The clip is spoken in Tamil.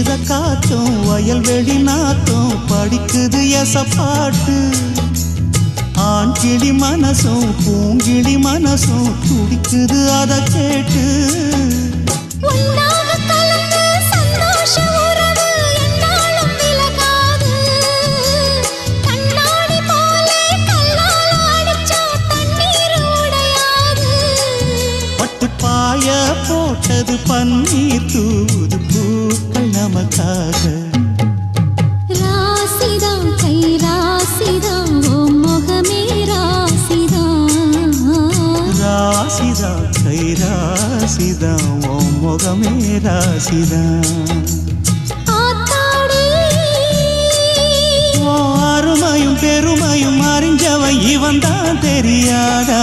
வீசுத காத்தும் வயல்வெளி நாத்தும் படிக்குது எசப்பாட்டு. ஆண் கிளி மனசும் பூங்கிளி மனசும் துடிக்குது அத கேட்டு. பாய போட்டது பன்னீர் தூது பூக்கள் நமக்காக. ராசிதான் கை ராசிதான் ஓ முகமே ராசிதான். ராசிதான் கை ராசிதான் ஓ முகமே ராசிதான். அருமையும் பெருமையும் அறிஞ்சவன் இவன் தான் தெரியாதா.